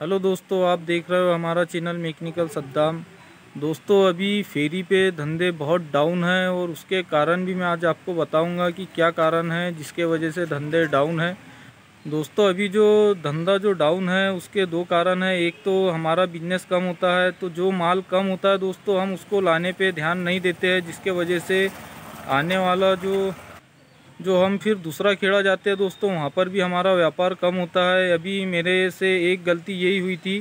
Hello दोस्तों, आप देख रहे हो हमारा चैनल मैकेनिकल सद्दाम। दोस्तों, अभी फेरी पे धंधे बहुत डाउन हैं और उसके कारण भी मैं आज आपको बताऊंगा कि क्या कारण है जिसके वजह से धंधे डाउन हैं। दोस्तों, अभी जो धंधा जो डाउन है उसके दो कारण हैं। एक तो हमारा बिजनेस कम होता है, तो जो माल कम होता है दोस्तों हम उसको लाने पे ध्यान नहीं देते हैं, जिसके वजह से आने वाला जो जो हम फिर दूसरा खेड़ा जाते हैं दोस्तों, वहाँ पर भी हमारा व्यापार कम होता है। अभी मेरे से एक गलती यही हुई थी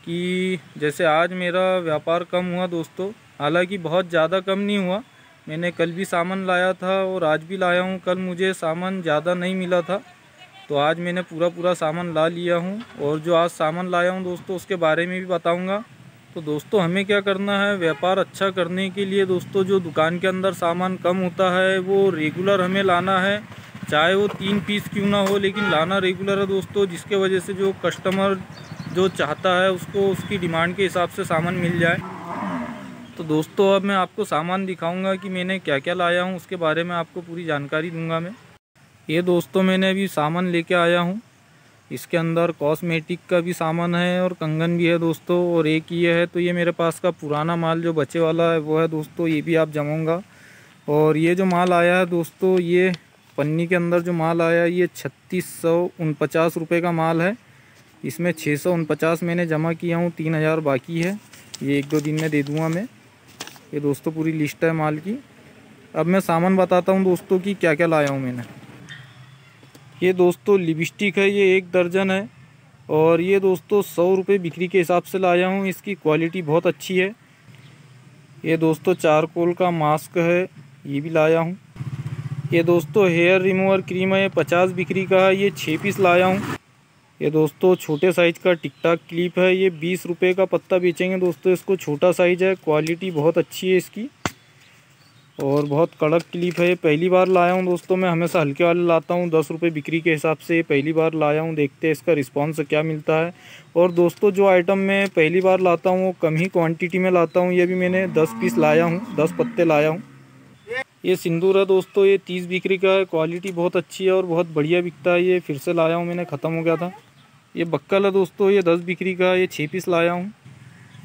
कि जैसे आज मेरा व्यापार कम हुआ दोस्तों, हालांकि बहुत ज़्यादा कम नहीं हुआ। मैंने कल भी सामान लाया था और आज भी लाया हूँ। कल मुझे सामान ज़्यादा नहीं मिला था, तो आज मैंने पूरा सामान ला लिया हूँ। और जो आज सामान लाया हूँ दोस्तों उसके बारे में भी बताऊँगा। तो दोस्तों, हमें क्या करना है, व्यापार अच्छा करने के लिए दोस्तों जो दुकान के अंदर सामान कम होता है वो रेगुलर हमें लाना है, चाहे वो 3 पीस क्यों ना हो, लेकिन लाना रेगुलर है दोस्तों, जिसके वजह से जो कस्टमर जो चाहता है उसको उसकी डिमांड के हिसाब से सामान मिल जाए। तो दोस्तों, अब मैं आपको सामान दिखाऊंगा कि मैंने क्या क्या लाया हूँ, उसके बारे में आपको पूरी जानकारी दूंगा मैं। ये दोस्तों, मैंने अभी सामान लेके आया हूँ। इसके अंदर कॉस्मेटिक का भी सामान है और कंगन भी है दोस्तों, और एक ये है। तो ये मेरे पास का पुराना माल जो बचे वाला है वो है दोस्तों, ये भी आप जमाऊँगा। और ये जो माल आया है दोस्तों, ये पन्नी के अंदर जो माल आया है ये 3649 रुपये का माल है। इसमें 649 मैंने जमा किया हूँ, 3000 बाकी है। ये 1-2 दिन में दे दूँगा मैं। ये दोस्तों पूरी लिस्ट है माल की। अब मैं सामान बताता हूँ दोस्तों कि क्या क्या लाया हूँ मैंने। ये दोस्तों लिपस्टिक है, ये 1 दर्जन है और ये दोस्तों 100 रुपये बिक्री के हिसाब से लाया हूँ। इसकी क्वालिटी बहुत अच्छी है। ये दोस्तों चारकोल का मास्क है, ये भी लाया हूँ। ये दोस्तों हेयर रिमूवर क्रीम है, ये 50 बिक्री का है, ये 6 पीस लाया हूँ। ये दोस्तों छोटे साइज़ का टिक टाक क्लिप है, ये 20 रुपये का पत्ता बेचेंगे दोस्तों इसको। छोटा साइज़ है, क्वालिटी बहुत अच्छी है इसकी और बहुत कड़क क्लिप है। पहली बार लाया हूँ दोस्तों, मैं हमेशा हल्के वाले लाता हूँ 10 रुपये बिक्री के हिसाब से। पहली बार लाया हूँ, देखते हैं इसका रिस्पांस क्या मिलता है। और दोस्तों जो आइटम मैं पहली बार लाता हूँ वो कम ही क्वांटिटी में लाता हूँ। ये भी मैंने 10 पीस लाया हूँ, 10 पत्ते लाया हूँ। ये सिंदूर है दोस्तों, ये 30 बिक्री का है, क्वालिटी बहुत अच्छी है और बहुत बढ़िया बिकता है। ये फिर से लाया हूँ मैंने, ख़त्म हो गया था। ये बक्कल है दोस्तों, ये 10 बिक्री का है, ये 6 पीस लाया हूँ।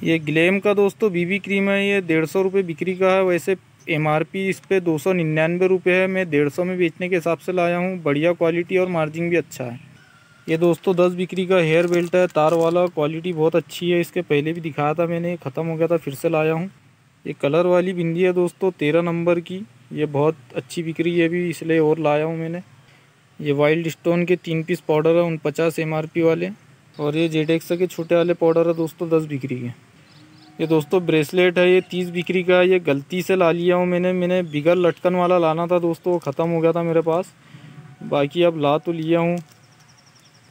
ये ग्लेम का दोस्तों बीबी क्रीम है, ये 150 रुपये बिक्री का है। वैसे MRP इस पर 299 रुपये है, मैं 150 में बेचने के हिसाब से लाया हूँ। बढ़िया क्वालिटी और मार्जिन भी अच्छा है। ये दोस्तों 10 बिक्री का हेयर बेल्ट है, तार वाला, क्वालिटी बहुत अच्छी है। इसके पहले भी दिखाया था मैंने, ख़त्म हो गया था, फिर से लाया हूँ। ये कलर वाली बिंदी है दोस्तों 13 नंबर की, ये बहुत अच्छी बिक्री है भी, इसलिए और लाया हूँ मैंने। ये वाइल्ड स्टोन के 3 पीस पाउडर है, 49 MRP वाले। और ये जेडेक्स के छोटे वाले पाउडर है दोस्तों 10 बिक्री के। ये दोस्तों ब्रेसलेट है, ये 30 बिक्री का है। ये गलती से ला लिया हूँ मैंने बिगर लटकन वाला लाना था दोस्तों, वो ख़त्म हो गया था मेरे पास। बाकी अब ला तो लिया हूँ।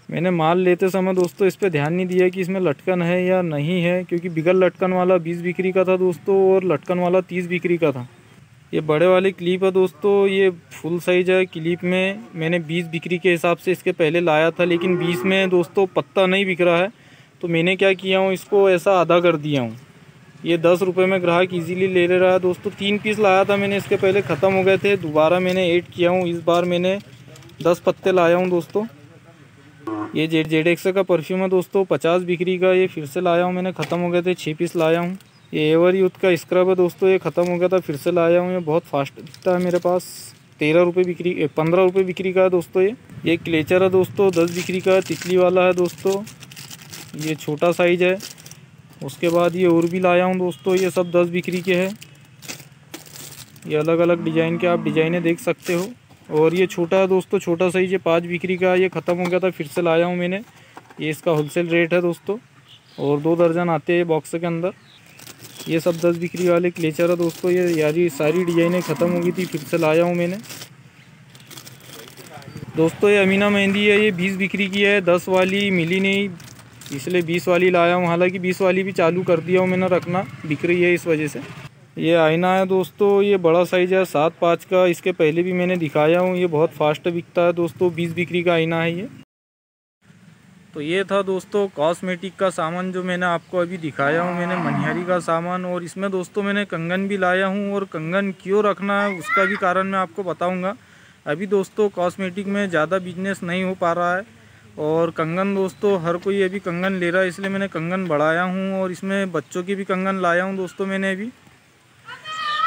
मैंने माल लेते समय दोस्तों इस पे ध्यान नहीं दिया कि इसमें लटकन है या नहीं है, क्योंकि बिगर लटकन वाला 20 बिक्री का था दोस्तों और लटकन वाला 30 बिक्री का था। ये बड़े वाली क्लिप है दोस्तों, ये फुल साइज है। क्लिप में मैंने 20 बिक्री के हिसाब से इसके पहले लाया था, लेकिन 20 में दोस्तों पत्ता नहीं बिक रहा है, तो मैंने क्या किया हूँ, इसको ऐसा आधा कर दिया हूँ। ये 10 रुपये में ग्राहक इजीली ले रहा है दोस्तों। 3 पीस लाया था मैंने, इसके पहले ख़त्म हो गए थे, दोबारा मैंने ऐड किया हूँ। इस बार मैंने 10 पत्ते लाया हूँ दोस्तों। ये जेडेक्स का परफ्यूम है दोस्तों, 50 बिक्री का, ये फिर से लाया हूँ मैंने, ख़त्म हो गए थे, 6 पीस लाया हूँ। ये एवर यूथ का स्क्रब है दोस्तों, ये ख़त्म हो गया था, फिर से लाया हूँ। ये बहुत फास्ट बिकता है मेरे पास, 13 रुपये बिक्री, 15 रुपये बिक्री का है दोस्तों। ये क्लेचर है दोस्तों, 10 बिक्री का, तितली वाला है दोस्तों, ये छोटा साइज़ है। उसके बाद ये और भी लाया हूँ दोस्तों, ये सब 10 बिक्री के हैं। ये अलग अलग डिज़ाइन के आप डिज़ाइनें देख सकते हो। और ये छोटा है दोस्तों, छोटा साइज, ये 5 बिक्री का, ये ख़त्म हो गया था, फिर से लाया हूँ मैंने। ये इसका होलसेल रेट है दोस्तों, और 2 दर्जन आते हैं बॉक्स के अंदर। ये सब 10 बिक्री वाले क्लेचर है दोस्तों। ये यारी सारी डिज़ाइनें ख़त्म हो गई थी, फिर से लाया हूँ मैंने दोस्तों। ये अमीना मेहंदी है, ये 20 बिक्री की है, 10 वाली मिली नहीं, इसलिए 20 वाली लाया हूँ। हालांकि 20 वाली भी चालू कर दिया हूँ मैंने रखना, बिक रही है इस वजह से। ये आईना है दोस्तों, ये बड़ा साइज़ है, 7.5 का, इसके पहले भी मैंने दिखाया हूँ। ये बहुत फास्ट बिकता है दोस्तों, 20 बिक्री का आईना है ये। तो ये था दोस्तों कॉस्मेटिक का सामान जो मैंने आपको अभी दिखाया हूँ, मैंने मनिहारी का सामान। और इसमें दोस्तों मैंने कंगन भी लाया हूँ, और कंगन क्यों रखना है उसका भी कारण मैं आपको बताऊँगा। अभी दोस्तों कॉस्मेटिक में ज़्यादा बिजनेस नहीं हो पा रहा है, और कंगन दोस्तों हर कोई अभी कंगन ले रहा है, इसलिए मैंने कंगन बढ़ाया हूँ और इसमें बच्चों की भी कंगन लाया हूँ दोस्तों मैंने अभी।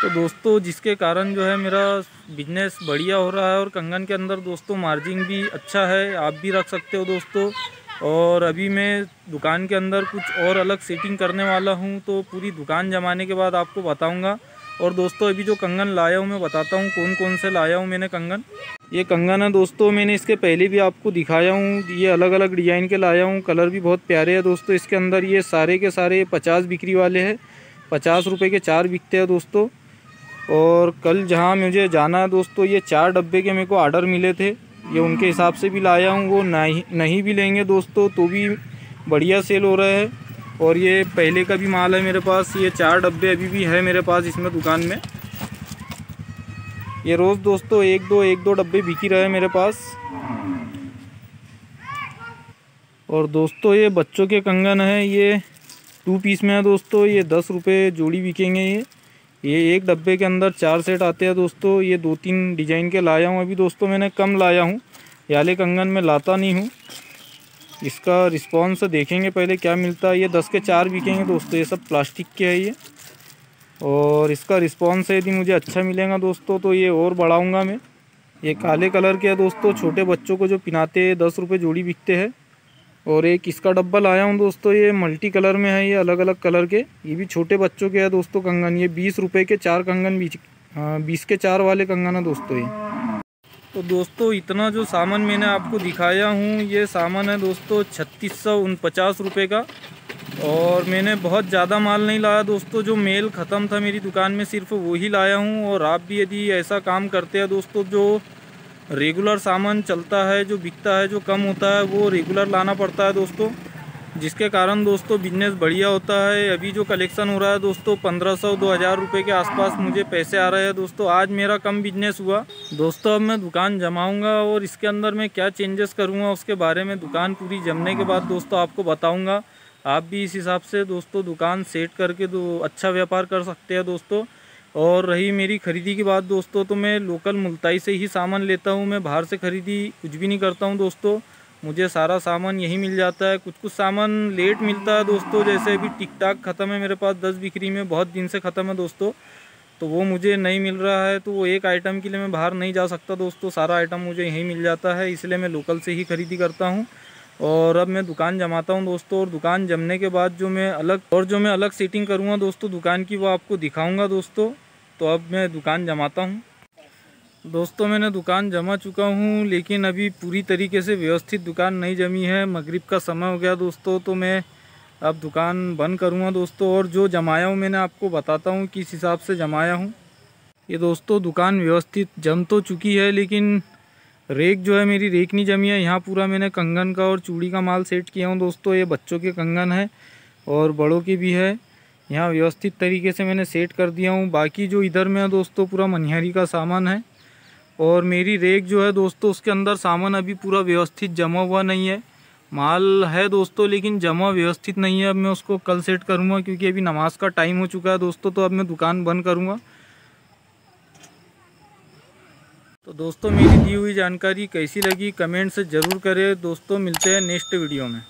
तो दोस्तों जिसके कारण जो है मेरा बिजनेस बढ़िया हो रहा है और कंगन के अंदर दोस्तों मार्जिन भी अच्छा है, आप भी रख सकते हो दोस्तों। और अभी मैं दुकान के अंदर कुछ और अलग सेटिंग करने वाला हूँ, तो पूरी दुकान जमाने के बाद आपको बताऊँगा। और दोस्तों अभी जो कंगन लाया हूँ मैं बताता हूँ कौन कौन से लाया हूँ मैंने कंगन। ये कंगन है दोस्तों, मैंने इसके पहले भी आपको दिखाया हूँ, ये अलग अलग डिज़ाइन के लाया हूँ, कलर भी बहुत प्यारे हैं दोस्तों इसके अंदर। ये सारे के सारे 50 बिक्री वाले हैं, 50 रुपये के 4 बिकते हैं दोस्तों। और कल जहाँ मुझे जाना है दोस्तों, ये 4 डब्बे के मेरे को ऑर्डर मिले थे, ये उनके हिसाब से भी लाया हूँ। वो नहीं भी लेंगे दोस्तों तो भी बढ़िया सेल हो रहा है। और ये पहले का भी माल है मेरे पास, ये 4 डब्बे अभी भी है मेरे पास इसमें दुकान में। ये रोज़ दोस्तों एक दो डब्बे बिक ही रहे हैं मेरे पास। और दोस्तों ये बच्चों के कंगन है, ये 2 पीस में है दोस्तों, ये 10 रुपये जोड़ी बिकेंगे। ये एक डब्बे के अंदर 4 सेट आते हैं दोस्तों। ये 2-3 डिज़ाइन के लाया हूँ अभी दोस्तों, मैंने कम लाया हूँ, याले कंगन में लाता नहीं हूँ। इसका रिस्पॉन्स देखेंगे पहले क्या मिलता है। ये 10 के 4 बिकेंगे दोस्तों, ये सब प्लास्टिक के है ये। और इसका रिस्पॉन्स यदि मुझे अच्छा मिलेगा दोस्तों तो ये और बढ़ाऊँगा मैं। ये काले कलर के है दोस्तों, छोटे बच्चों को जो पिनाते हैं, 10 रुपये जोड़ी बिकते हैं। और एक इसका डब्बा लाया हूँ दोस्तों, ये मल्टी कलर में है, ये अलग अलग कलर के, ये भी छोटे बच्चों के है दोस्तों कंगन। ये 20 रुपये के 4 कंगन 20 के 4 वाले कंगन है दोस्तों ये। तो दोस्तों इतना जो सामान मैंने आपको दिखाया हूँ, ये सामान है दोस्तों 3649 रुपये का। और मैंने बहुत ज़्यादा माल नहीं लाया दोस्तों, जो मेल ख़त्म था मेरी दुकान में सिर्फ वही लाया हूँ। और आप भी यदि ऐसा काम करते हैं दोस्तों, जो रेगुलर सामान चलता है, जो बिकता है, जो कम होता है, वो रेगुलर लाना पड़ता है दोस्तों, जिसके कारण दोस्तों बिजनेस बढ़िया होता है। अभी जो कलेक्शन हो रहा है दोस्तों 1500-2000 रुपये के आसपास मुझे पैसे आ रहे हैं दोस्तों। आज मेरा कम बिजनेस हुआ दोस्तों। अब मैं दुकान जमाऊंगा और इसके अंदर मैं क्या चेंजेस करूंगा उसके बारे में दुकान पूरी जमने के बाद दोस्तों आपको बताऊंगा। आप भी इस हिसाब से दोस्तों दुकान सेट करके अच्छा व्यापार कर सकते हैं दोस्तों। और रही मेरी ख़रीदी की बात दोस्तों, तो मैं लोकल मुल्ताई से ही सामान लेता हूँ, मैं बाहर से ख़रीदी कुछ भी नहीं करता हूँ दोस्तों। मुझे सारा सामान यही मिल जाता है। कुछ सामान लेट मिलता है दोस्तों, जैसे अभी टिक टाक ख़त्म है मेरे पास 10 बिक्री में, बहुत दिन से ख़त्म है दोस्तों, तो वो मुझे नहीं मिल रहा है। तो वो एक आइटम के लिए मैं बाहर नहीं जा सकता दोस्तों, सारा आइटम मुझे यहीं मिल जाता है, इसलिए मैं लोकल से ही ख़रीदी करता हूँ। और अब मैं दुकान जमाता हूँ दोस्तों, और दुकान जमने के बाद जो मैं अलग सेटिंग करूँगा दोस्तों दुकान की, वो आपको दिखाऊँगा दोस्तों। तो अब मैं दुकान जमाता हूँ दोस्तों। मैंने दुकान जमा चुका हूँ, लेकिन अभी पूरी तरीके से व्यवस्थित दुकान नहीं जमी है। मगरिब का समय हो गया दोस्तों, तो मैं अब दुकान बंद करूँगा दोस्तों। और जो जमाया हूँ मैंने आपको बताता हूँ किस हिसाब से जमाया हूँ। ये दोस्तों दुकान व्यवस्थित जम तो चुकी है, लेकिन रेक जो है मेरी रेक नहीं जमी है। यहाँ पूरा मैंने कंगन का और चूड़ी का माल सेट किया हूँ दोस्तों। ये बच्चों के कंगन है और बड़ों के भी है, यहाँ व्यवस्थित तरीके से मैंने सेट कर दिया हूँ। बाकी जो इधर में है दोस्तों पूरा मनिहारी का सामान है। और मेरी रेक जो है दोस्तों, उसके अंदर सामान अभी पूरा व्यवस्थित जमा हुआ नहीं है। माल है दोस्तों, लेकिन जमा व्यवस्थित नहीं है। अब मैं उसको कल सेट करूँगा, क्योंकि अभी नमाज का टाइम हो चुका है दोस्तों, तो अब मैं दुकान बंद करूँगा। तो दोस्तों मेरी दी हुई जानकारी कैसी लगी कमेंट से ज़रूर करें दोस्तों। मिलते हैं नेक्स्ट वीडियो में।